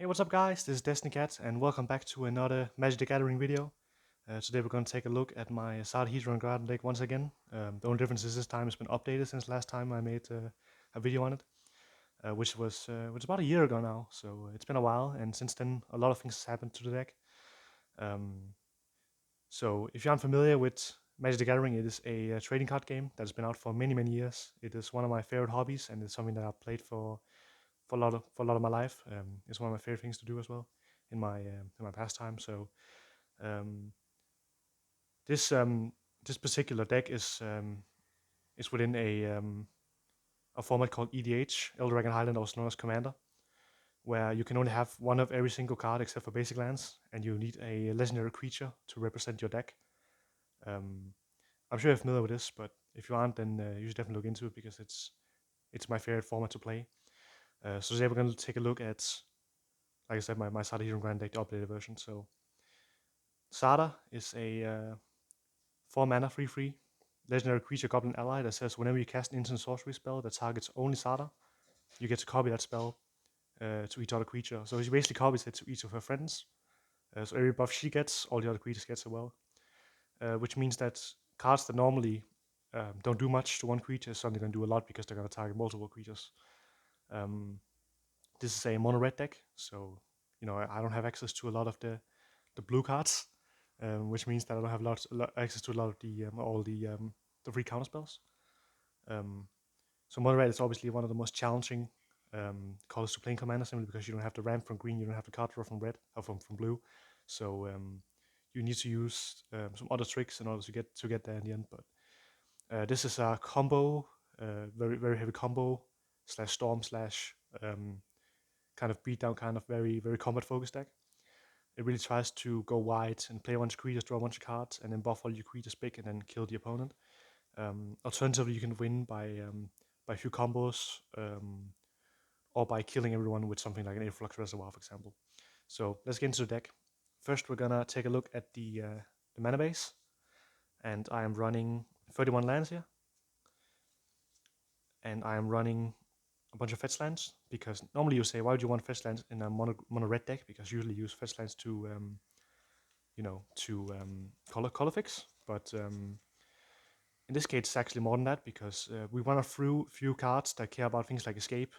Hey, what's up guys? This is Destiny Cat and welcome back to another Magic the Gathering video. Today we're going to take a look at my Zada Hedron Garden deck once again. The only difference is this time it's been updated since last time I made a video on it, which was about a year ago now, so it's been a while, and since then a lot of things has happened to the deck. Um, so if you aren't familiar with Magic the Gathering, it is a trading card game that's been out for many years. It is one of my favorite hobbies and it's something that I've played for a lot of my life. It's one of my favorite things to do as well in my pastime. So um, this this particular deck is within a format called EDH, Elder Dragon Highland, also known as Commander, where you can only have one of every single card except for basic lands, and you need a legendary creature to represent your deck. Um, I'm sure you're familiar with this, but if you aren't, then you should definitely look into it because it's my favorite format to play. So today we're going to take a look at, like I said, my Zada Hero Grand deck, the updated version. So Zada is a 4 mana 3/3 legendary creature goblin ally that says whenever you cast an instant sorcery spell that targets only Zada, you get to copy that spell to each other creature. So she basically copies it to each of her friends. So every buff she gets, all the other creatures get as well. Which means that cards that normally don't do much to one creature is suddenly going to do a lot because they're going to target multiple creatures. Um, this is a mono red deck, so I don't have access to a lot of the blue cards, which means that I don't have access to a lot of all the free counter spells. Um, so mono red is obviously one of the most challenging colors to play in Commander, simply because you don't have the ramp from green, you don't have the card draw from red or from blue. So you need to use some other tricks in order to get there in the end. But this is a combo, very heavy combo slash storm slash kind of beat down, kind of very combat focused deck. It really tries to go wide and play a bunch of creatures, draw a bunch of cards, and then buff all your creatures big and then kill the opponent. Alternatively, you can win by a few combos, or by killing everyone with something like an Influx Reservoir, for example. So let's get into the deck. First, we're gonna take a look at the mana base, and I am running 31 lands here, and I am running a bunch of fetch lands because normally you say, why would you want fetch lands in a mono red deck? Because usually you use fetch lands to color fix, but in this case it's actually more than that because we run a few cards that care about things like escape,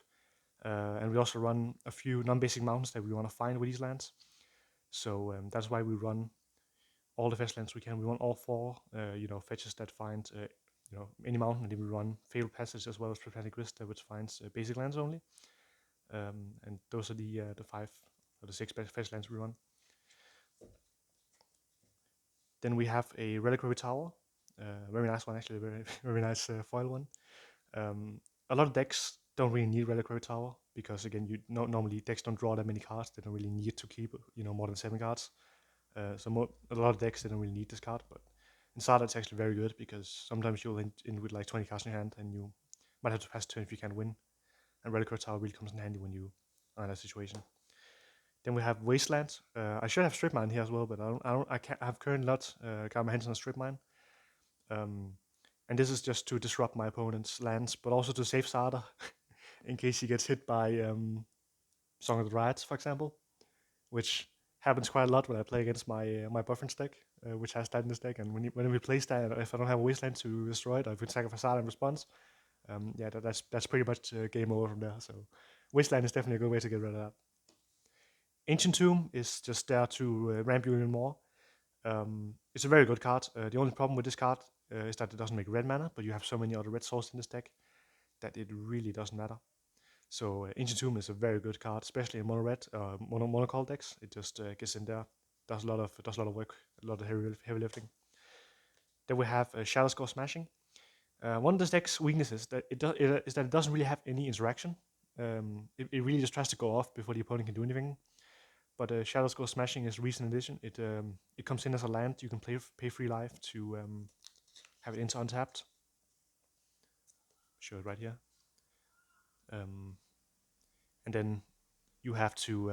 and we also run a few non-basic mountains that we want to find with these lands. So that's why we run all the fetch lands we can. We run all four, fetches that find any mountain, and then we run Fabled Passage as well as Prophetic Vista, which finds basic lands only. And those are the 5 or the 6 fetch lands we run. Then we have a Reliquary Tower, very nice one actually, very nice foil one. A lot of decks don't really need Reliquary Tower because again, normally decks don't draw that many cards. They don't really need to keep more than 7 cards. A lot of decks they don't really need this card, but in Zada it's actually very good because sometimes you'll end with like 20 cards in your hand and you might have to pass turn if you can't win. And Reliquary Tower really comes in handy when you are in that situation. Then we have Wasteland. I should have Strip Mine here as well, but I have currently not got my hands on a Strip Mine. And this is just to disrupt my opponent's lands, but also to save Zada in case he gets hit by Song of the Riots, for example, which happens quite a lot when I play against my Bufferins deck, which has that in this deck. And when we play that, if I don't have a Wasteland to destroy it, or if we sacrifice Zada in response, that's pretty much game over from there. So Wasteland is definitely a good way to get rid of that. Ancient Tomb is just there to ramp you even more. It's a very good card. The only problem with this card is that it doesn't make red mana, but you have so many other red sources in this deck that it really doesn't matter. So Ancient Tomb is a very good card, especially in mono red, mono decks. It just gets in there, does a lot of work, a lot of heavy lifting. Then we have Shadow Score Smashing. One of this deck's weaknesses that is that it doesn't really have any interaction. It really just tries to go off before the opponent can do anything. But Shadow Score Smashing is recent addition. It comes in as a land. You can pay 3 life to have it into untapped. Show it right here. And then you have to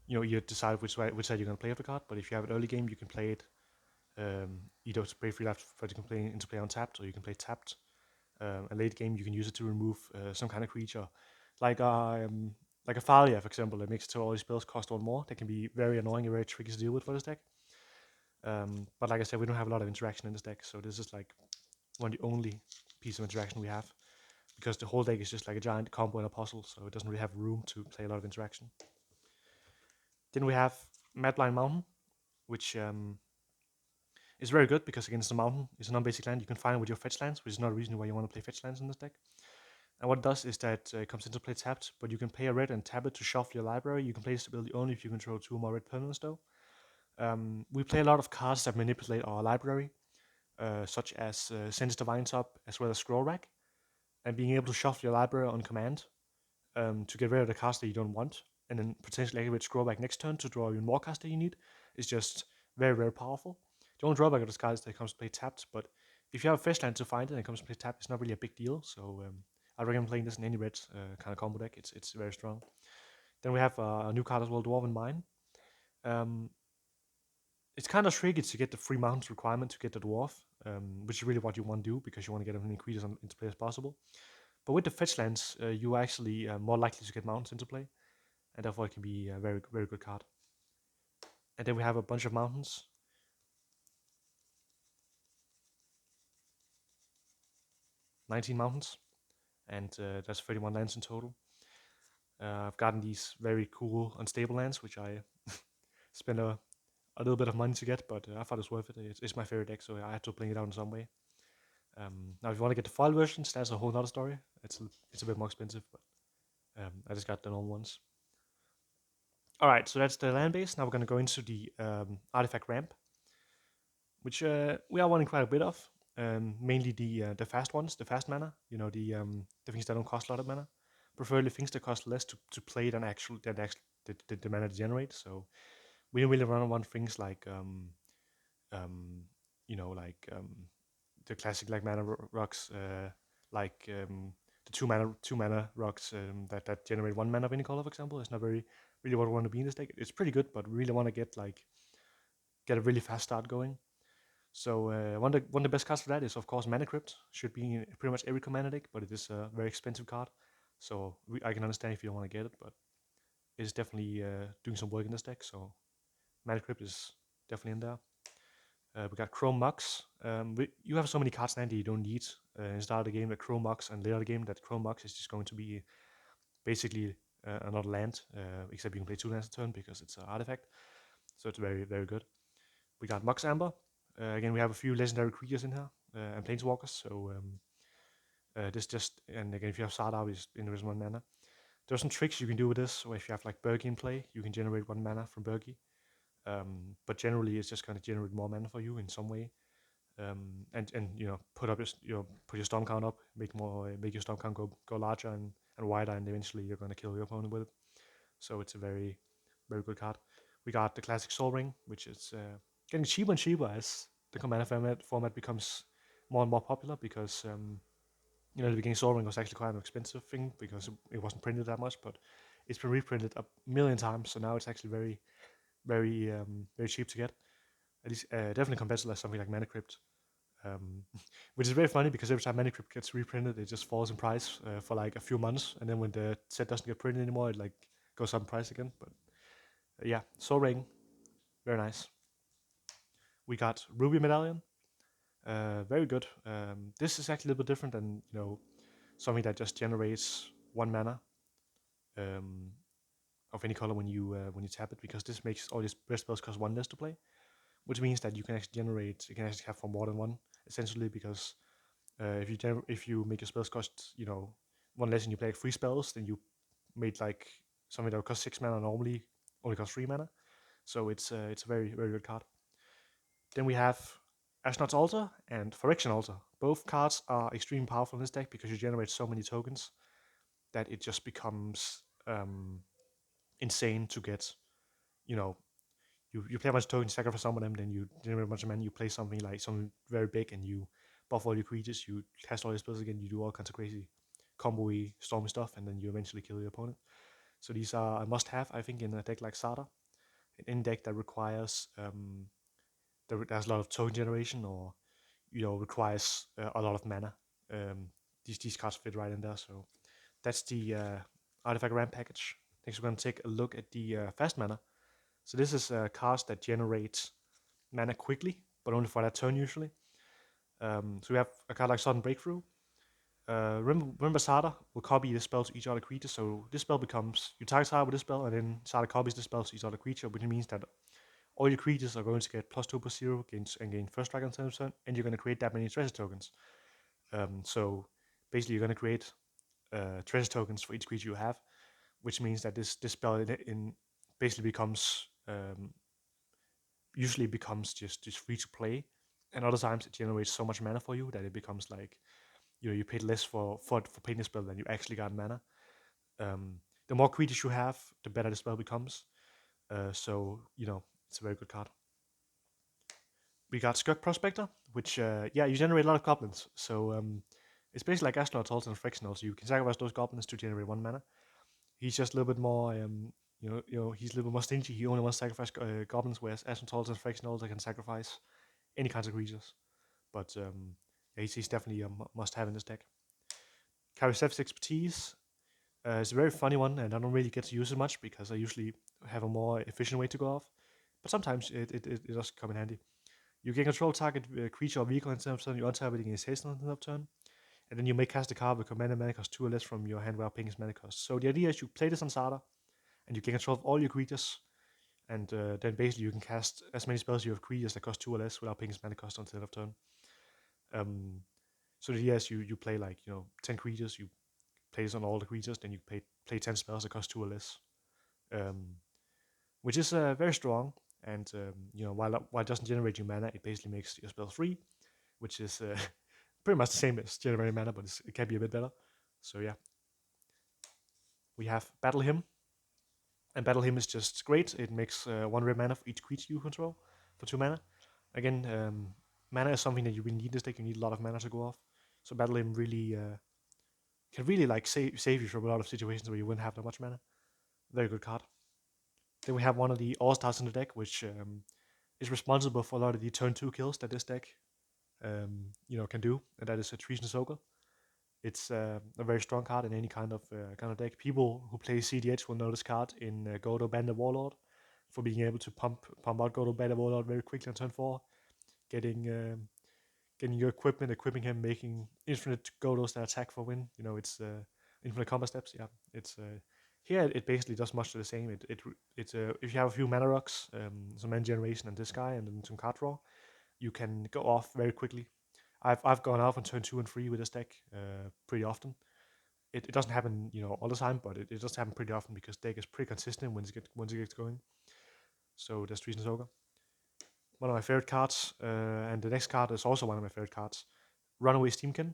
you decide which side you're going to play of the card. But if you have it early game, you can play it either to pay 3 life for it to play into play untapped, or you can play tapped. And late game, you can use it to remove some kind of creature, like like a Thalia, for example, that makes it so all these spells cost one more. They can be very annoying and very tricky to deal with for this deck. But like I said, we don't have a lot of interaction in this deck, so this is like one of the only piece of interaction we have, because the whole deck is just like a giant combo and a puzzle, so it doesn't really have room to play a lot of interaction. Then we have Madblind Mountain, which is very good because against the mountain, it's a non-basic land. You can find it with your fetch lands, which is not a reason why you want to play fetch lands in this deck. And what it does is that it comes into play tapped, but you can pay a red and tap it to shuffle your library. You can play this ability only if you control 2 or more red permanents, though. We play a lot of cards that manipulate our library, such as Sense Divine Top, as well as Scroll Rack, and being able to shuffle your library on command to get rid of the cards that you don't want, and then potentially activate Scroll Back next turn to draw even more cards that you need, is just very, very powerful. The only drawback of this card is that it comes to play tapped, but if you have a fresh land to find it and it comes to play tapped, it's not really a big deal, so I recommend playing this in any red kind of combo deck. It's very strong. Then we have a new card as well, Dwarven Mine. Um, it's kind of tricky to get the free mountains requirement to get the dwarf, which is really what you want to do because you want to get as many creatures into play as possible. But with the fetch lands, you are actually more likely to get mountains into play, and therefore it can be a very, very good card. And then we have a bunch of mountains. 19 mountains, and that's 31 lands in total. I've gotten these very cool unstable lands, which I spent a little bit of money to get, but I thought it was worth it. It's my favorite deck, so I had to play it out in some way. Now, if you want to get the foil versions, that's a whole other story. It's a bit more expensive, but I just got the normal ones. All right, so that's the land base. Now we're going to go into the artifact ramp, which we are wanting quite a bit of. Mainly the fast ones, the fast mana. You know, the things that don't cost a lot of mana. Preferably things that cost less to play than the mana to generate. So we don't really run on things like you know, like the classic like mana rocks, like the two mana rocks that generate 1 mana of any color, for example. It's not very really what we want to be in this deck. It's pretty good, but we really want to get a really fast start going. So one of the best cards for that is of course Mana Crypt. Should be in pretty much every commander deck, but it is a very expensive card. So I can understand if you don't want to get it, but it's definitely doing some work in this deck. So Mana Crypt is definitely in there. We got Chrome Mox. You have so many cards now that you don't need in the start of the game, like Chrome Mox, and later the game that Chrome Mox is just going to be basically another land, except you can play 2 lands a turn because it's an artifact. So it's very, very good. We got Mox Amber. Again, we have a few legendary creatures in here and planeswalkers. So this just, and again, if you have Zada, it's in 1 mana. There's some tricks you can do with this. So if you have like Bergi in play, you can generate 1 mana from Bergi. But generally, it's just going to generate more mana for you in some way. And you know, put your storm count up, make your storm count go larger and wider, and eventually you're going to kill your opponent with it. So it's a very, very good card. We got the classic Soul Ring, which is getting cheaper and cheaper as the commander format becomes more and more popular, because you know, the beginning Soul Ring was actually quite an expensive thing because it wasn't printed that much, but it's been reprinted a million times, so now it's actually very, very, very cheap to get. At least definitely compared to like something like Mana Crypt, which is very funny because every time Mana Crypt gets reprinted, it just falls in price for like a few months, and then when the set doesn't get printed anymore, it like goes up in price again. But yeah, Soul Ring, very nice. We got Ruby Medallion, very good. This is actually a little bit different than, you know, something that just generates 1 mana of any color when you tap it, because this makes all these red spells cost 1 less to play, which means that you can actually have for more than 1 essentially, because if you make your spells cost, you know, 1 less and you play like 3 spells, then you made like something that would cost 6 mana normally only costs 3 mana. So it's a very, very good card. Then we have Ashnod's Altar and Phyrexian Altar. Both cards are extremely powerful in this deck because you generate so many tokens that it just becomes insane to get. You know, you play a bunch of tokens, sacrifice some of them, then you generate a bunch of mana, you play something very big, and you buff all your creatures, you cast all your spells again, you do all kinds of crazy combo-y, stormy stuff, and then you eventually kill your opponent. So these are a must-have, I think, in a deck like Zada. In deck that requires there's a lot of token generation, or you know, requires a lot of mana. These cards fit right in there. So that's the artifact ramp package. Next, we're going to take a look at the fast mana. So this is cards that generate mana quickly, but only for that turn usually. So we have a card like Sudden Breakthrough. Remember Zada will copy this spell to each other creature, so this spell becomes, you target Zada with this spell, and then Zada copies this spell to each other creature, which means that all your creatures are going to get +2/+0 and gain first strike on turn, and you're going to create that many treasure tokens. So basically you're going to create treasure tokens for each creature you have, which means that this spell in basically becomes usually becomes just free to play, and other times it generates so much mana for you that it becomes like you paid less for playing the spell than you actually got mana. The more creatures you have, the better the spell becomes. So it's a very good card. We got Skirk Prospector, which you generate a lot of goblins. So it's basically like Astronaut Altar and Frictional. So you can sacrifice those goblins to generate 1 mana. He's just a little bit more, he's a little bit more stingy. He only wants to sacrifice goblins, whereas Astronaut Altar and Frictional can sacrifice any kinds of creatures. But he's definitely a must-have in this deck. Kariev's Expertise is a very funny one, and I don't really get to use it much because I usually have a more efficient way to go off. But sometimes it does come in handy. You can control target creature or vehicle instead of turn. You untap it in his haste instead of turn. And then you may cast a card with command mana cost 2 or less from your hand without paying his mana cost. So the idea is you play this on Zada, and you can control of all your creatures, and then basically you can cast as many spells you have creatures that cost 2 or less without paying his mana cost until end of turn. So the idea is you play like 10 creatures, you play this on all the creatures, then you play 10 spells that cost 2 or less, which is very strong. And while it doesn't generate you mana, it basically makes your spell free, which is pretty much the same as generating mana, but it can be a bit better. So yeah, we have Battle Hymn, and Battle Hymn is just great. It makes 1 red mana for each creature you control for 2 mana. Again, mana is something that you really need in this deck. You need a lot of mana to go off. So Battle Hymn really can really like save you from a lot of situations where you wouldn't have that much mana. Very good card. Then we have one of the All-Stars in the deck, which is responsible for a lot of the turn 2 kills that this deck can do, and that is a Treason Soaker. It's a very strong card in any kind of deck. People who play CDH will know this card in Godo Bandit Warlord for being able to pump out Godo Bandit Warlord very quickly on turn 4, getting your equipping him, making infinite Godos that attack for win. It's infinite combat steps. Yeah, it's here it basically does much the same. If you have a few mana rocks, some mana generation and this guy, and then some card draw, you can go off very quickly. I've gone off on turn 2 and 3 with this deck pretty often. It doesn't happen all the time, but it does happen pretty often because deck is pretty consistent once it gets going. So that's Treason Soaker. One of my favorite cards, and the next card is also one of my favorite cards, Runaway Steamkin.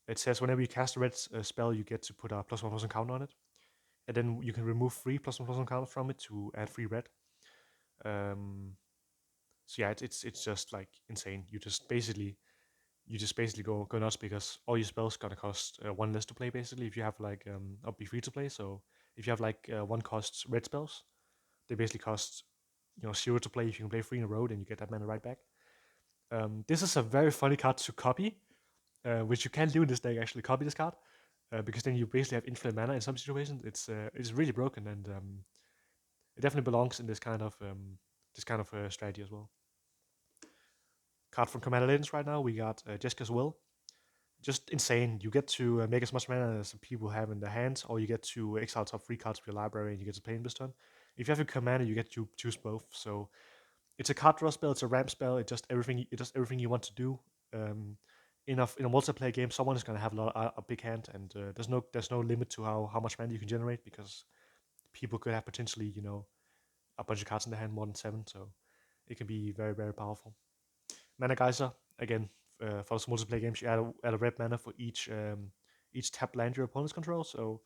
It says whenever you cast a red spell, you get to put a +1/+1 counter on it, and then you can remove 3 +1/+1 counters from it to add 3 red. So yeah, it's just like insane. You just basically go nuts because all your spells gonna cost 1 less to play. Basically, if you have like or be free to play. So if you have like 1 costs red spells, they basically cost 0 to play. If you can play 3 in a row, then you get that mana right back. This is a very funny card to copy, which you can do in this deck. Actually, copy this card because then you basically have infinite mana in some situations. It's really broken, and it definitely belongs in this kind of strategy as well. Card from Commander Legends right now, we got Jessica's Will. Just insane. You get to make as much mana as people have in their hands, or you get to exile top 3 cards from your library and you get to play in this turn. If you have a commander, you get to choose both. So it's a card draw spell, it's a ramp spell, it does everything you want to do. In a multiplayer game, someone is gonna have a big hand, and there's no limit to how much mana you can generate because people could have potentially a bunch of cards in their hand, more than 7, so it can be very, very powerful. Mana Geyser, again, for those multiplayer games, you add a red mana for each tap land your opponents control. So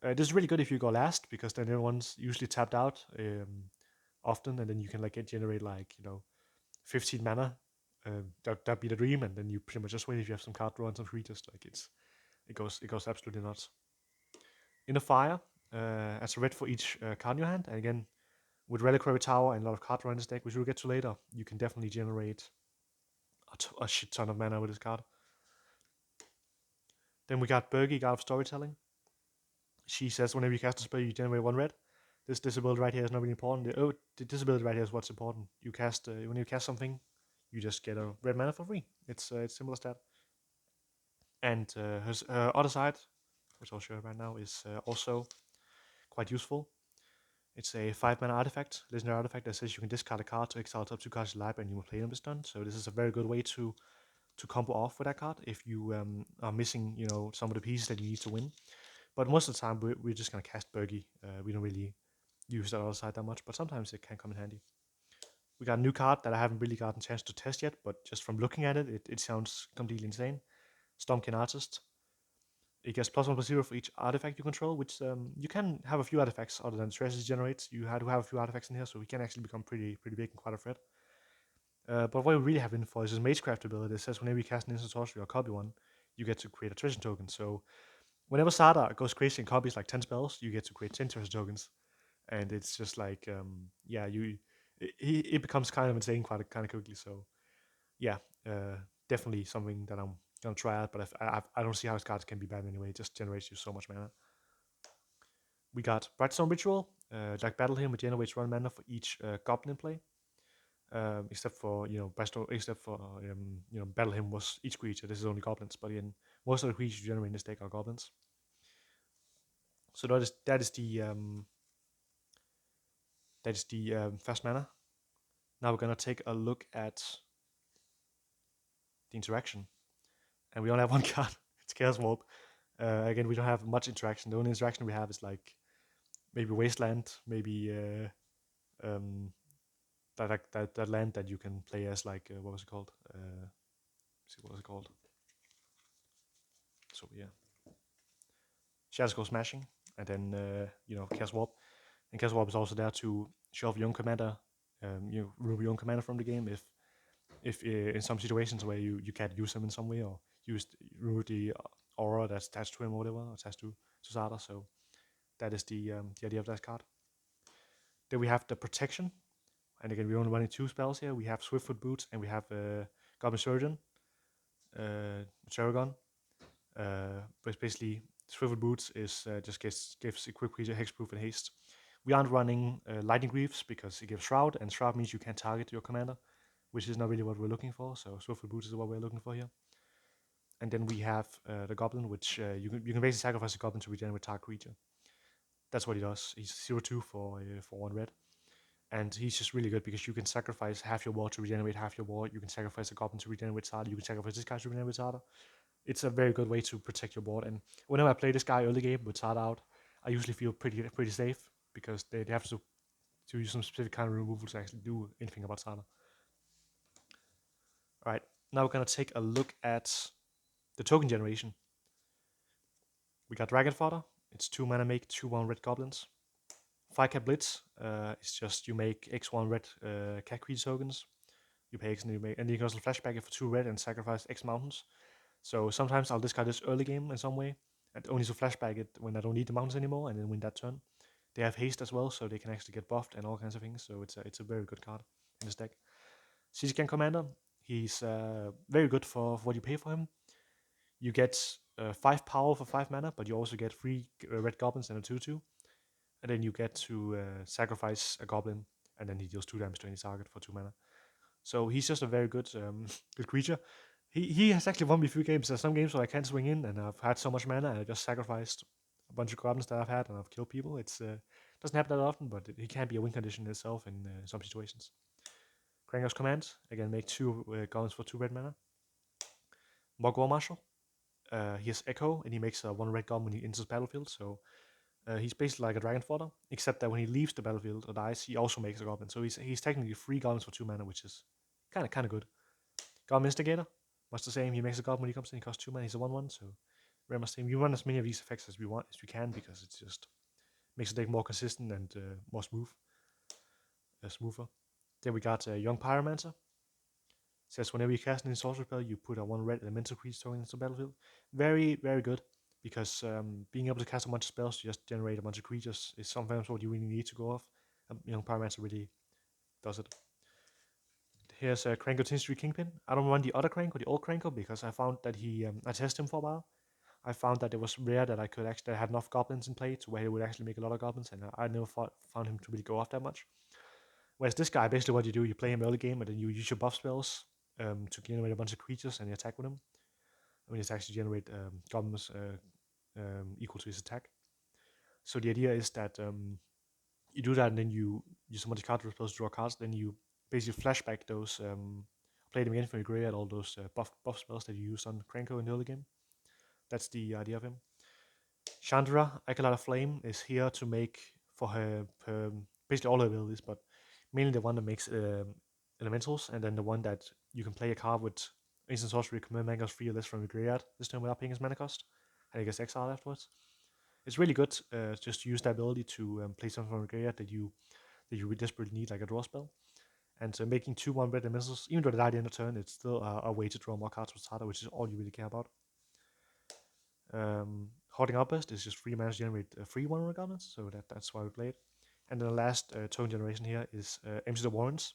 this is really good if you go last, because then everyone's usually tapped out often, and then you can generate 15 mana. That'd be the dream, and then you pretty much just win if you have some card draw and some creatures. It goes absolutely nuts. In the Fire, as a red for each card in your hand, and again, with Reliquary Tower and a lot of card draw in this deck, which we'll get to later, you can definitely generate a shit ton of mana with this card. Then we got Bergi, God of Storytelling. she says whenever you cast a spell, you generate 1 red. This disability right here is not really important. The disability right here is what's important. You cast when you cast something, you just get a red mana for free. It's simple as that. And her other side, which I'll show you right now, is also quite useful. It's a 5 mana artifact, legendary artifact that says you can discard a card to exile top 2 cards in your library and you will play them this turn. So this is a very good way to combo off with that card if you are missing, some of the pieces that you need to win. But most of the time, we're just gonna cast Bergie. We don't really use that other side that much, but sometimes it can come in handy. We got a new card that I haven't really gotten a chance to test yet, but just from looking at it, it sounds completely insane. Stormkin Artist. It gets +1/+0 for each artifact you control, which you can have a few artifacts other than treasures generates. You have to have a few artifacts in here, so we can actually become pretty big and quite a threat. But what we really have in for is this Magecraft ability. It says whenever you cast an instant sorcery or copy one, you get to create a treasure token. So whenever Zada goes crazy and copies like 10 spells, you get to create 10 treasure tokens. And it's just like, it becomes kind of insane kind of quickly. So yeah, definitely something that I'm gonna try out. But I don't see how his cards can be bad anyway. It just generates you so much mana. We got Brightstone Ritual. Like Battle Hymn, it generates 1 mana for each goblin in play. Except for Battle Hymn was each creature. This is only goblins, but again, most of the creatures you generate in this deck are goblins. So that is the fast mana. Now we're gonna take a look at the interaction, and we only have one card. It's Chaos Warp. Again, we don't have much interaction. The only interaction we have is like maybe Wasteland, maybe that land that you can play as like what was it called? See what was it called? So yeah, Shadows go smashing, and then Chaos Warp. And Chaos Warp is also there to show off your own commander. Remove your own commander from the game if in some situations where you can't use him in some way, or remove the aura that's attached to him or whatever, attached to Zada. So that is the idea of that card. Then we have the protection, and again we're only running 2 spells here. We have Swiftfoot Boots and we have Goblin Surgeon, Terragon. But basically, Swiftfoot Boots is just gives equipped creature hexproof and haste. We aren't running Lightning Greaves because it gives Shroud, and Shroud means you can't target your commander, which is not really what we're looking for. So Swiftfoot Boots is what we're looking for here. And then we have the Goblin, which you can basically sacrifice a Goblin to regenerate target creature. That's what he does. He's 0/2 for 1 red. And he's just really good because you can sacrifice half your war to regenerate half your war. You can sacrifice a Goblin to regenerate Zada. You can sacrifice this guy to regenerate Zada. It's a very good way to protect your board. And whenever I play this guy early game with Zada out, I usually feel pretty safe because they have to use some specific kind of removal to actually do anything about Zada. Alright, now we're going to take a look at the token generation. We got Dragon Fodder. It's 2 mana make 2/1 red goblins. Firecat Blitz. It's just you make X1 red cat creature tokens. You pay X and you can also flashback it for 2 red and sacrifice X mountains. So sometimes I'll discard this early game in some way, and only to flashback it when I don't need the mountains anymore, and then win that turn. They have haste as well, so they can actually get buffed and all kinds of things. So it's a very good card in this deck. Scan Commander. He's very good for what you pay for him. You get 5 power for 5 mana, but you also get 3 red goblins and a 2/2. And then you get to sacrifice a goblin, and then he deals 2 damage to any target for 2 mana. So he's just a very good good creature. He has actually won me a few games. There's some games where I can't swing in, and I've had so much mana, and I just sacrificed a bunch of goblins that I've had, and I've killed people. It's doesn't happen that often, but he can be a win condition in itself in some situations. Krangos Command, again, make 2 goblins for 2 red mana. Mog War Marshal. He has Echo, and he makes 1 red goblin when he enters the battlefield, so he's basically like a Dragon Fodder, except that when he leaves the battlefield or dies, he also makes a goblin. So he's technically 3 goblins for 2 mana, which is kind of good. Goblin Instigator, much the same. He makes a goblin when he comes in. He costs 2 mana. He's a 1/1, so very much the same. We run as many of these effects as we can, because it just makes the deck more consistent and more smoother. Then we got Young Pyromancer. Says whenever you cast an sorcery spell, you put a 1 red elemental creature token into the battlefield. Very good, because being able to cast a bunch of spells to just generate a bunch of creatures is sometimes what you really need to go off. Young Pyromancer really does it. Here's Cranko Tinstery Kingpin. I don't run the other Cranko, the old Cranko, because I found that I tested him for a while, I found that it was rare that I could actually have enough goblins in play to where he would actually make a lot of goblins, and I never found him to really go off that much. Whereas this guy, basically what you do, you play him early game, and then you use your buff spells to generate a bunch of creatures, and you attack with them. I mean, it's actually generate goblins equal to his attack. So the idea is that you do that, and then you use a bunch of card spells to draw cards. Then you basically flashback those, play them again from your graveyard, all those buff spells that you used on Cranko in the early game. That's the idea of him. Chandra, Acolyte of Flame, is here to make for her basically all her abilities, but mainly the one that makes elementals, and then the one that you can play a card with instant sorcery, command mana cost 3 or less from your graveyard this turn without paying his mana cost, and it gets exiled afterwards. It's really good just to use the ability to play something from your graveyard that you desperately need, like a draw spell. And making 2/1 red elementals, even though they die at the end of turn, it's still a way to draw more cards with Zada, which is all you really care about. Hoarding Outburst is just 3 mana to generate a free one regardless, so that's why we play it. And then the last token generation here is Empty the Warrens,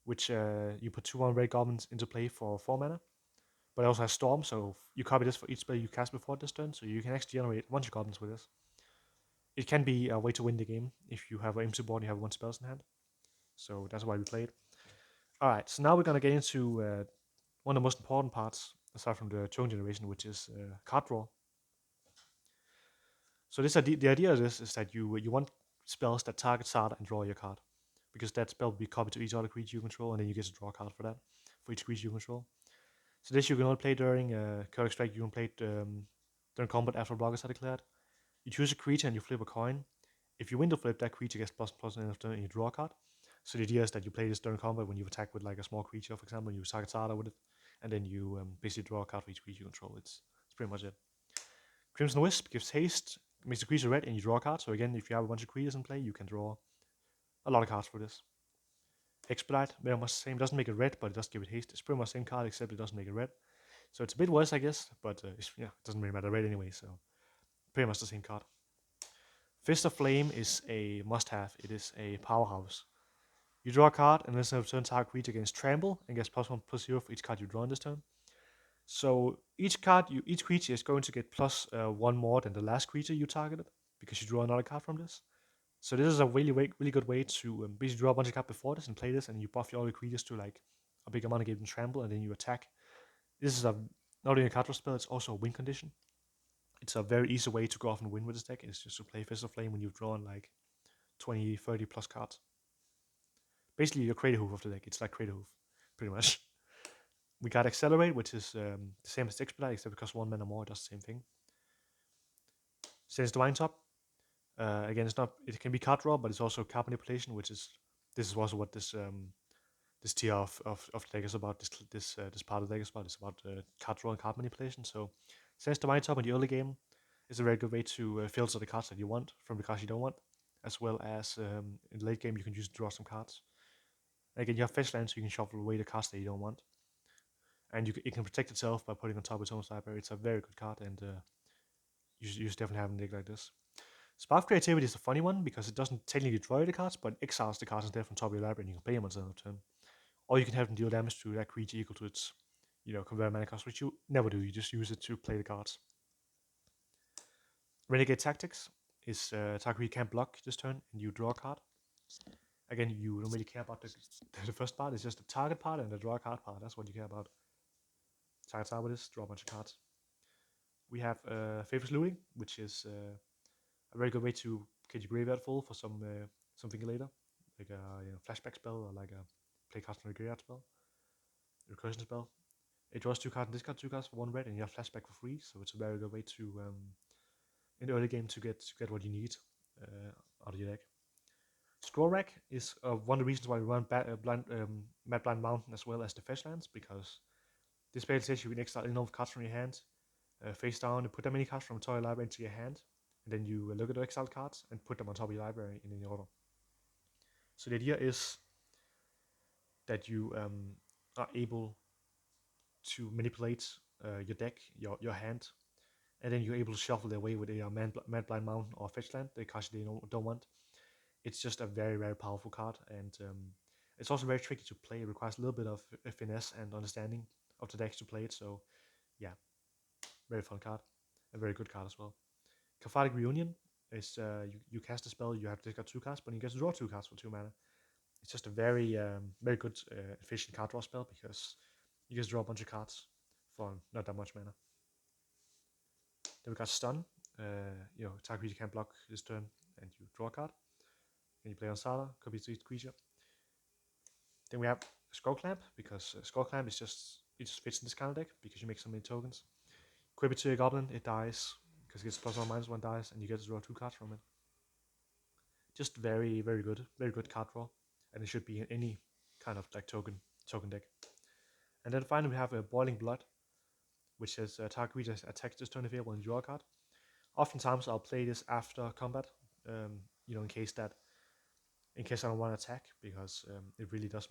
which you put 2/1 red goblins into play for 4 mana. But it also has Storm, so you copy this for each spell you cast before this turn, so you can actually generate a bunch of goblins with this. It can be a way to win the game if you have an empty board and you have 1 spells in hand. So that's why we play it. Alright, so now we're going to get into one of the most important parts, aside from the token generation, which is card draw. So the idea of this is that you want spells that target Zada and draw your card, because that spell will be copied to each other creature you control, and then you get to draw a card for that, for each creature you control. So this you can only play during Card Extract. You can play it during combat after blockers are declared. You choose a creature and you flip a coin. If you win the flip, that creature gets +++ end of turn and you draw a card. So the idea is that you play this during combat when you attack with like a small creature, for example, you target Zada with it, and then you basically draw a card for each creature you control. It's pretty much it. Crimson Wisp gives haste, makes the creature red, and you draw a card. So again, if you have a bunch of creatures in play, you can draw a lot of cards for this. Expedite, very much the same. Doesn't make it red, but it does give it haste. It's pretty much the same card, except it doesn't make it red. So it's a bit worse, I guess, but yeah, it doesn't really matter red anyway, so pretty much the same card. Fist of Flame is a must-have. It is a powerhouse. You draw a card, and then turn target creature gains trample and gets +1/+0 for each card you draw in this turn. So each creature is going to get +1 more than the last creature you targeted, because you draw another card from this. So this is a really good way to basically draw a bunch of cards before this and play this, and you buff your other creatures to like a big amount and give them trample, and then you attack. This is not only a card draw spell, it's also a win condition. It's a very easy way to go off and win with this deck. It's just to play Fist of Flame when you've drawn like 20, 30 plus cards. Basically, your Crater Hoof of the deck. It's like Crater Hoof, pretty much. We got Accelerate, which is the same as Expedite, except because 1 mana more, it does the same thing. Sense Divine Top. Again, it can be card draw, but it's also card manipulation, this is also what this tier of the deck is about. This part of the deck is about. It's about card draw and card manipulation. So Sense Divine Top in the early game is a very good way to filter the cards that you want from the cards you don't want, as well as in the late game you can use to draw some cards. Again, you have fetch land, so you can shuffle away the cards that you don't want, and it can protect itself by putting on top of its own library. It's a very good card, and you should definitely have a deck like this. Spark of Creativity is a funny one because it doesn't technically destroy the cards, but exiles the cards instead from top of your library, and you can play them on the turn. Or you can have them deal damage to that creature equal to its, convert mana cost, which you never do. You just use it to play the cards. Renegade Tactics is target you can't block this turn, and you draw a card. Again, you don't really care about the first part. It's just the target part and the draw card part. That's what you care about. Target start with this, draw a bunch of cards. We have Favorite Looting, which is a very good way to get your graveyard full for something later, like a flashback spell or like a play cards from a graveyard spell, recursion spell. It draws 2 cards and discard 2 cards for 1 red, and you have flashback for free. So it's a very good way to in the early game to get what you need out of your deck. Scroll Rack is one of the reasons why we run Mad Blind Mountain as well as the fetch lands, because this basically says you can exile enough cards from your hand, face down, and put that many cards from the top of your library into your hand, and then you look at the exiled cards and put them on top of your library in any order. So the idea is that you are able to manipulate your deck, your hand, and then you're able to shuffle their way with a Mad Blind Mountain or Fetch Land, the cards they don't want. It's just a very, very powerful card, and it's also very tricky to play. It requires a little bit of finesse and understanding of the decks to play it, so yeah. Very fun card. A very good card as well. Cathartic Reunion is you cast a spell, you have to discard 2 cards, but you get to draw 2 cards for 2 mana. It's just a very very good efficient card draw spell because you just draw a bunch of cards for not that much mana. Then we got Stun. Target creature can't block this turn, and you draw a card. And you play on Zada, copy to each creature. Then we have Skull Clamp, because Skull Clamp is it just fits in this kind of deck because you make so many tokens. Equip it to a goblin, it dies because it gets +1/-1 dies, and you get to draw 2 cards from it. Just very, very good card draw, and it should be in any kind of like token deck. And then finally we have a Boiling Blood, which says target creature attacks this turn available and draw a card. Oftentimes I'll play this after combat, in case I don't want to attack, because it really does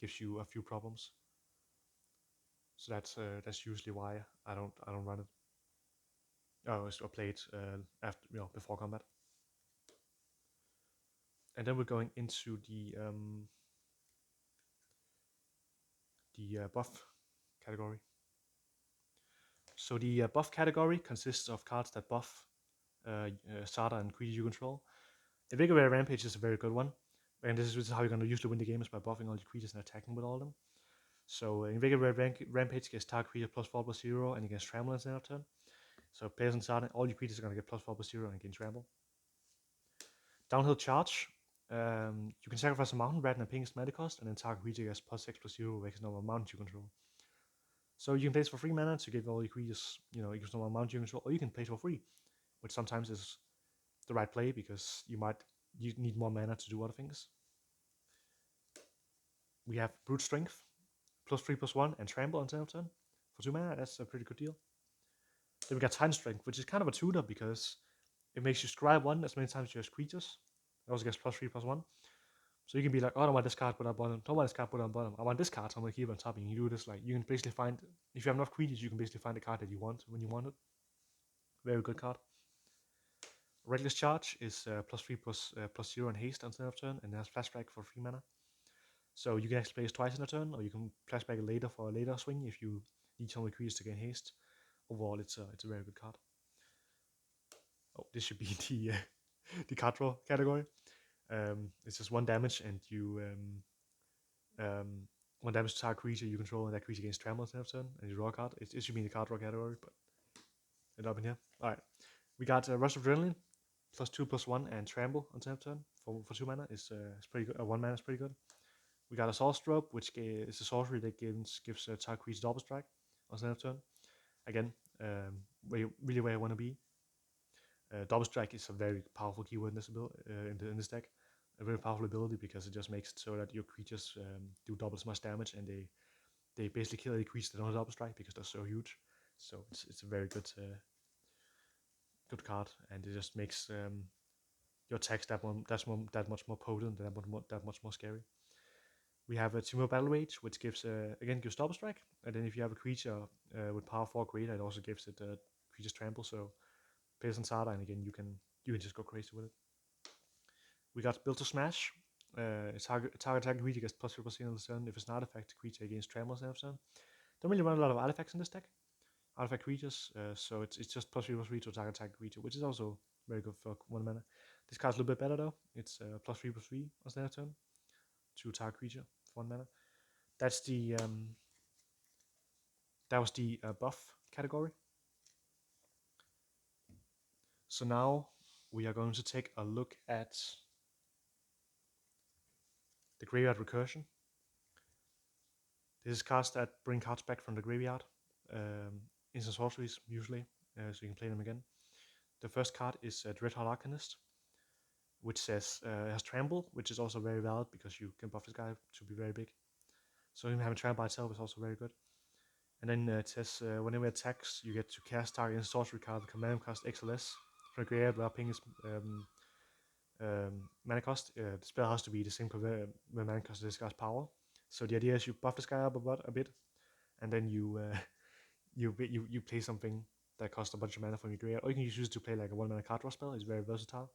gives you a few problems. So that's usually why I don't run it. Or play it after before combat. And then we're going into the buff category. So the buff category consists of cards that buff Zada and creatures you control. Invigorate Rampage is a very good one, and this is how you're going to usually win the game, is by buffing all your creatures and attacking with all of them. So Invigorate Rampage gets target creature +4/+0 and against Trample at the end of turn. So players on Zada, all your creatures are going to get +4/+0 and against Trample. Downhill Charge. You can sacrifice a mountain rat and paying its mana cost, and then target creature gets +6/+0 against number of mountains you control. So you can play this for 3 mana to give all your creatures, equals number of mountains you control, or you can play it for free, which sometimes is the right play because you need more mana to do other things. We have Brute Strength, +3/+1, and Trample on turn of turn for 2 mana. That's a pretty good deal. Then we got Titan Strength, which is kind of a tutor because it makes you scry 1 as many times as you have creatures. It also gets +3/+1. So you can be like, oh, I don't want this card, put on bottom. Don't want this card, put on bottom. I want this card, so I'm going to keep it on top. And you do this, like, you can basically find, if you have enough creatures, you can basically find the card that you want when you want it. Very good card. Reckless Charge is +3/+0 and haste on turn of turn, and it has flashback for 3 mana. So you can actually play this twice in a turn, or you can flashback it later for a later swing if you need so many creatures to gain haste. Overall, it's a very good card. Oh, this should be the card draw category. It's just 1 damage, and you 1 damage to target creature you control, and that creature gains Trample on turn, and you draw a card. It should be in the card draw category, but it's up in here. Alright. We got Rush of Adrenaline, +2/+1 and Trample on turn for 2 mana. It's pretty good. 1 mana is pretty good. We got a Sorcerer Robe, which is a sorcery that gives target creature double strike on turn. Again, really where I want to be. Double strike is a very powerful keyword in this this deck. A very powerful ability because it just makes it so that your creatures do double as much damage, and they basically kill any creatures that don't have double strike because they're so huge. So it's a very good card, and it just makes your attacks that much more potent, that much more scary. We have a Timur Battle Rage, which gives double strike, and then if you have a creature with power 4 greater, it also gives it creature's trample. So plays on Zada, and again you can just go crazy with it. We got Built to Smash. Target attack creature gets +3/+0 on the turn. If it's an artifact, creature gains trample on the turn. Don't really run a lot of artifacts in this deck. Artifact creatures, so it's just +3/+3 to target attack creature, which is also very good for 1 mana. This card's a little bit better though. It's +3/+3 on standard turn to target creature for 1 mana. That's the that was the buff category. So now we are going to take a look at the Graveyard Recursion. This is cards that bring cards back from the graveyard. Instant sorceries usually, so you can play them again. The first card is Dreadhorde Arcanist, which says has Trample, which is also very valid because you can buff this guy to be very big. So him having Trample by itself is also very good. And then it says whenever it attacks, you get to cast target instant sorcery card with command cost X or less from the graveyard without paying its mana cost. The spell has to be the same mana cost as this guy's power. So the idea is you buff this guy up a bit, and then you play something that costs a bunch of mana from your graveyard, or you can use it to play like a 1 mana card draw spell. It's very versatile.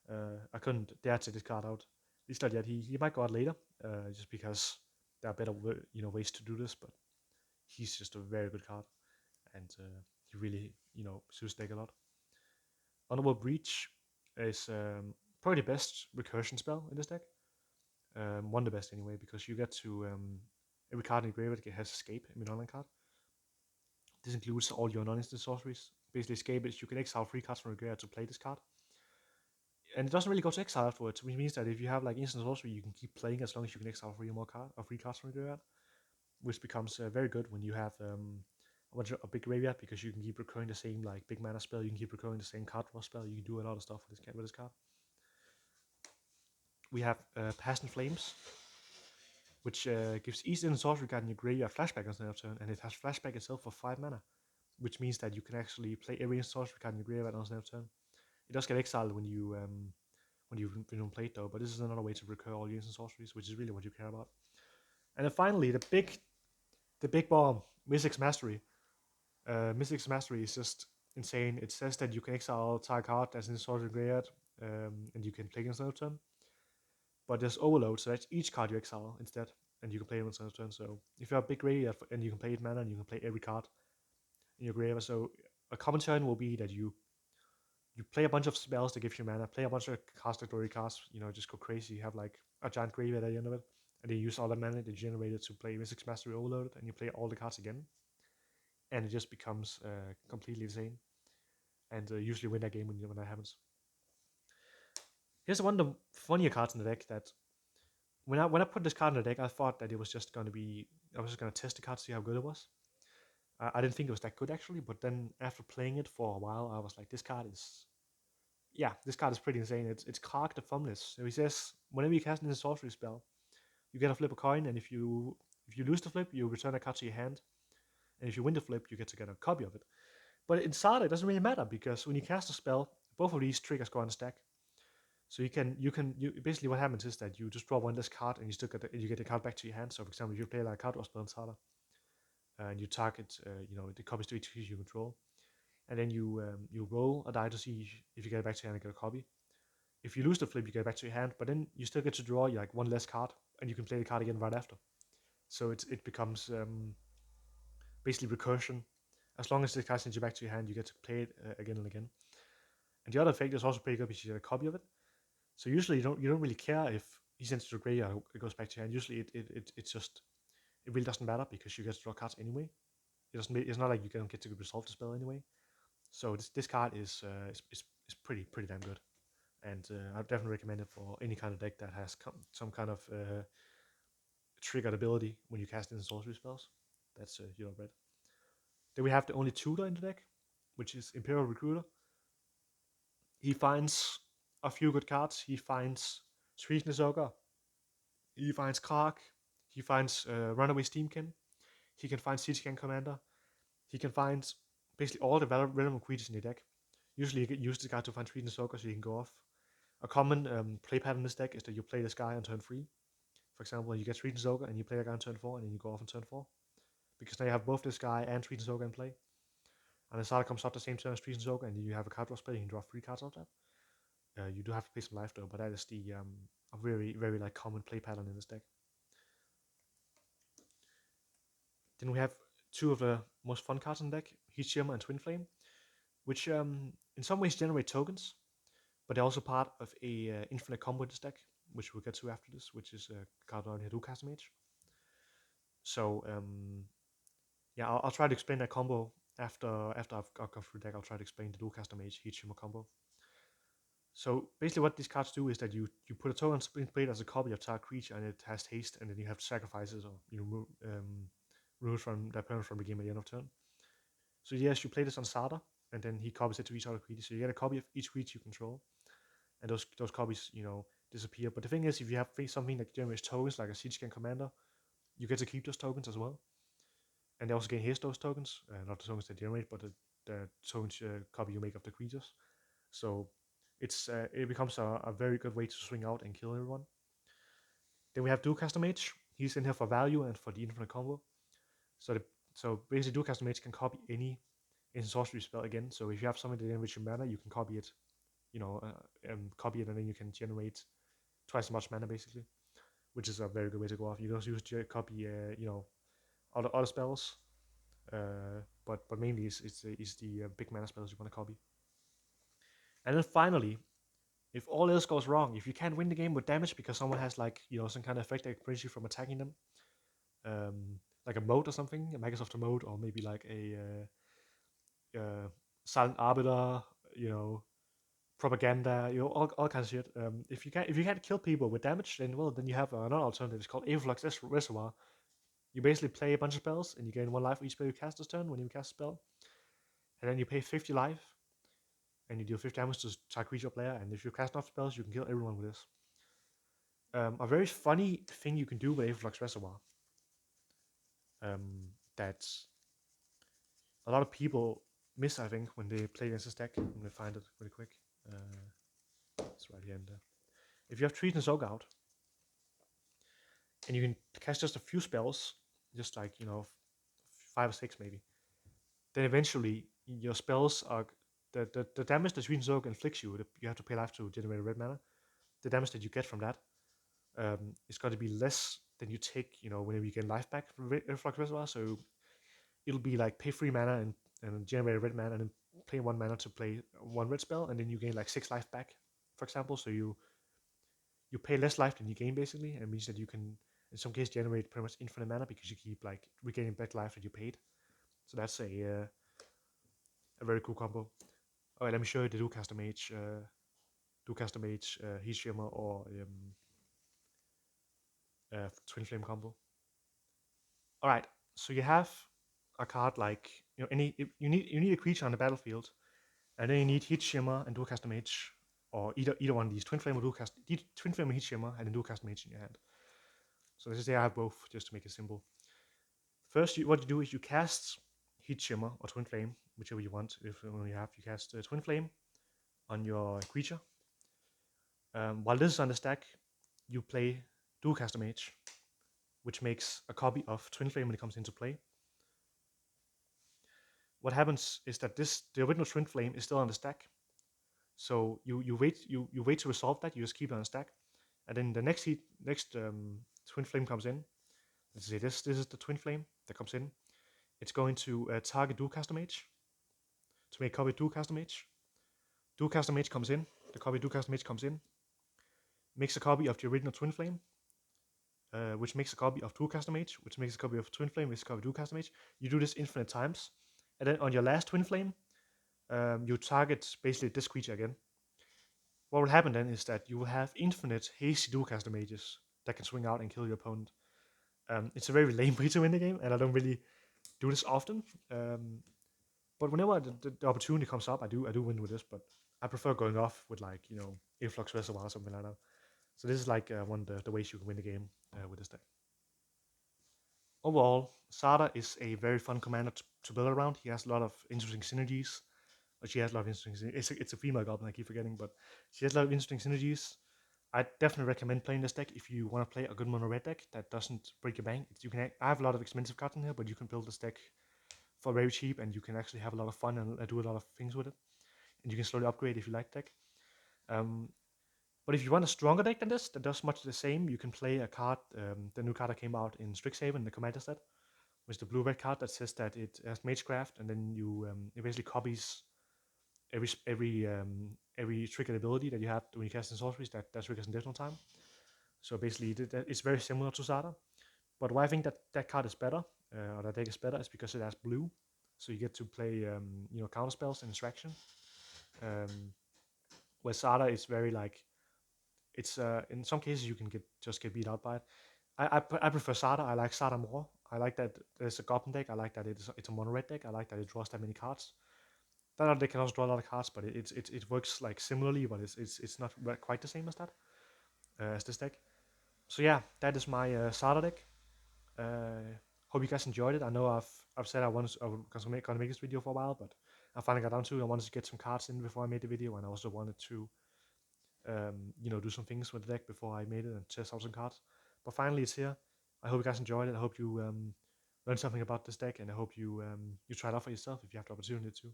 I couldn't dare take this card out. At least not yet. He might go out later, just because there are better ways to do this. But he's just a very good card, and he really, suits deck a lot. Honorable Breach is probably the best recursion spell in this deck. One of the best anyway, because you get to every card in the graveyard has Escape, a non-land card. This includes all your non-instant sorceries. Basically, Escape is you can exile 3 cards from the graveyard to play this card. And it doesn't really go to exile afterwards, which means that if you have like instant sorcery, you can keep playing as long as you can exile 3 or more or 3 cards from the graveyard, which becomes very good when you have a big graveyard, because you can keep recurring the same like big mana spell, you can keep recurring the same card draw spell, you can do a lot of stuff with this card. We have Passion Flames, which gives each instant sorcery card in your graveyard flashback on the end of turn, and it has flashback itself for 5 mana, which means that you can actually play every instant sorcery card in your graveyard on the end of turn. It does get exiled when you don't play it though, but this is another way to recur all your instant sorceries, which is really what you care about. And then finally, the big bomb, Mystic's Mastery. Mystic's Mastery is just insane. It says that you can exile target card as in sorcery graveyard, and you can play against another turn. But there's overload, so that's each card you exile instead, and you can play it on another turn. So if you have a big graveyard and you can play 8 mana, and you can play every card in your graveyard. So a common turn will be that you play a bunch of spells that give you mana, play a bunch of cast like glory casts, just go crazy. You have like a giant graveyard at the end of it, and then you use all the mana that you generated to play Mystic's Mastery Overloaded, and you play all the cards again, and it just becomes completely insane. And usually win that game when that happens. Here's one of the funnier cards in the deck that when I put this card in the deck, I thought that it was just going to be, I was just going to test the card to see how good it was. I didn't think it was that good actually, but then after playing it for a while, I was like, this card is pretty insane. It's Kark the Thumbless. So he says, whenever you cast in a sorcery spell, you get to flip a coin, and if you lose the flip, you return a card to your hand, and if you win the flip, you get to get a copy of it. But in Zada, it doesn't really matter, because when you cast a spell, both of these triggers go on a stack. So you basically what happens is that you just draw one less card, and you get the card back to your hand. So for example, if you play like a card draw spell in Zada, and you target the copies to each creature you control, and then you roll a die to see if you get it back to your hand and get a copy. If you lose the flip, you get it back to your hand, but then you still get to draw like one less card, and you can play the card again right after. So it becomes basically recursion. As long as the card sends you back to your hand, you get to play it again and again. And the other effect is also pretty good because you get a copy of it. So usually you don't really care if he sends it to the graveyard or it goes back to your hand. Usually it really doesn't matter, because you get to draw cards anyway. It's not like you don't get to resolve the spell anyway. So this card is pretty damn good, and I definitely recommend it for any kind of deck that has some kind of triggered ability when you cast in sorcery spells. That's red. Then we have the only tutor in the deck, which is Imperial Recruiter. He finds a few good cards. He finds Sweetness Ogre. He finds Kark. He finds Runaway Steamkin. He can find Siege Commander. He can find basically all the relevant creatures in the deck. Usually you can use this guy to find Sweetness Ogre, so you can go off. A common play pattern in this deck is that you play this guy on turn 3. For example, you get Sweetness Ogre and you play that guy on turn 4, and then you go off on turn 4. Because now you have both this guy and Sweetness Ogre in play. And the Zada comes out the same turn as Sweetness Ogre, and you have a card draw spell, you can draw 3 cards out of that. You do have to pay some life though, but that is the a very, very like common play pattern in this deck. Then we have 2 of the most fun cards in the deck, Heat Shimmer and Twin Flame, which in some ways generate tokens, but they're also part of a infinite combo in this deck, which we'll get to after this, which is a card on Hedron Mage. So yeah, I'll try to explain that combo after I've gone through the deck. I'll try to explain the Dualcaster Mage Heat Shimmer combo. So basically what these cards do is that you put a token on Sprint Blade as a copy of target creature, and it has haste, and then you have to sacrifice it, or remove from that permanent from the game at the end of turn. So yes, you play this on Zada, and then he copies it to each other creature. So you get a copy of each creature you control, and those copies disappear. But the thing is, if you have something that generates tokens like a Siege Commander, you get to keep those tokens as well. And they also gain haste those tokens, not the tokens they generate, but the tokens copy you make of the creatures. So it becomes a very good way to swing out and kill everyone. Then we have Dualcaster Mage. He's in here for value and for the infinite combo. So basically Dualcaster Mage can copy any instant sorcery spell again. So if you have something that enriches your mana, you can copy it, copy it, and then you can generate twice as much mana basically, which is a very good way to go off. You can also use to copy, other spells. but mainly is the big mana spells you want to copy. And then finally, if all else goes wrong, if you can't win the game with damage because someone has like some kind of effect that prevents you from attacking them, like a mode or something, a Microsoft mode, or maybe like a silent arbiter, propaganda, all kinds of shit. If you can't kill people with damage, then you have another alternative. It's called Aetherflux Reservoir. You basically play a bunch of spells, and you gain 1 life for each spell you cast this turn when you cast a spell, and then you pay 50 life, and you deal 50 damage to target creature player. And if you cast enough spells, you can kill everyone with this. A very funny thing you can do with Aetherflux Reservoir, that a lot of people miss, I think, when they play against this deck. I'm gonna find it really quick. It's right here in there. If you have Treat and Soak out, and you can cast just a few spells, just like 5 or 6 maybe, then eventually your spells are the damage that Treat and Soak inflicts you. You have to pay life to generate red mana. The damage that you get from that is going to be less than you take, whenever you get life back from Flux Reservoir. So it'll be like pay 3 mana and generate a red mana, and then pay 1 mana to play 1 red spell, and then you gain like 6 life back, for example. So you pay less life than you gain, basically, and it means that you can, in some cases, generate pretty much infinite mana because you keep like regaining back life that you paid. So that's a very cool combo. All right, let me show you the Ducaster Mage, Heat Shimmer, or Twin Flame combo. All right, so you have a card like you need a creature on the battlefield, and then you need Heat Shimmer and Ducaster Mage, or either one of these, Twin Flame or Twin Flame or Heat Shimmer, and then Ducaster Mage in your hand. So this is I have both, just to make it simple. First, what you do is you cast Heat Shimmer or Twin Flame, whichever you want. If you cast Twin Flame on your creature. While this is on the stack, you play Dualcaster Mage, which makes a copy of Twin Flame when it comes into play. What happens is that the original Twin Flame is still on the stack, so you wait to resolve that. You just keep it on the stack, and then the next Twin Flame comes in. Let's say this is the Twin Flame that comes in. It's going to target Dualcaster Mage to make a copy of Dualcaster Mage. Dualcaster Mage comes in. The copy of Dualcaster Mage comes in, makes a copy of the original Twin Flame, which makes a copy of Dualcaster Mage, which makes a copy of Twin Flame, which makes a copy of Dualcaster Mage. You do this infinite times, and then on your last Twin Flame, you target basically this creature again. What will happen then is that you will have infinite hasty Dualcaster Mages that can swing out and kill your opponent. It's a very lame way to win the game, and I don't really do this often. But whenever the opportunity comes up, I do win with this. But I prefer going off with like Influx Reservoir or something like that. So this is like one of the ways you can win the game with this deck. Overall, Zada is a very fun commander to build around. He has a lot of interesting synergies. She has a lot of interesting. It's a female goblin, I keep forgetting, but she has a lot of interesting synergies. I definitely recommend playing this deck if you want to play a good mono red deck that doesn't break your bank. I have a lot of expensive cards in here, but you can build this deck for very cheap, and you can actually have a lot of fun and do a lot of things with it. And you can slowly upgrade if you like the deck. But if you want a stronger deck than this, that does much the same, you can play a card, the new card that came out in Strixhaven, the Commander set, which is the blue-red card that says that it has Magecraft, and then it basically copies every triggered ability that you have when you cast in sorceries that triggers in additional time. So basically, it's very similar to Zada. But why I think that card is better, or that deck is better, is because it has blue, so you get to play counter spells and distraction. Where Zada is very like, it's in some cases you can just get beat out by it. I prefer Zada. I like Zada more. I like that there's a goblin deck. I like that it's a mono red deck. I like that it draws that many cards. That other deck can also draw a lot of cards, but it works like similarly, but it's not quite the same as that as this deck. So yeah, that is my Zada deck. Hope you guys enjoyed it. I know I've said I was gonna make this video for a while, but I finally got down to it. I wanted to get some cards in before I made the video, and I also wanted to do some things with the deck before I made it and test out some cards. But finally, it's here. I hope you guys enjoyed it. I hope you learned something about this deck, and I hope you try it out for yourself if you have the opportunity to.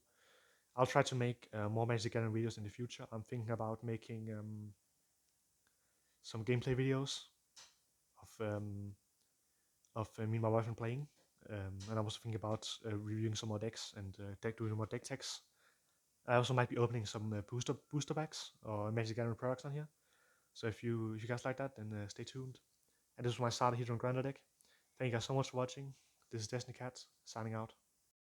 I'll try to make more Magic the Gathering videos in the future. I'm thinking about making some gameplay videos of me and my boyfriend playing. and I was thinking about reviewing some more decks and doing more deck techs. I also might be opening some booster packs or Magic Gathering products on here. So if you guys like that, then stay tuned. And this was my Zada Hedron Grinder deck. Thank you guys so much for watching. This is Destiny Cat signing out.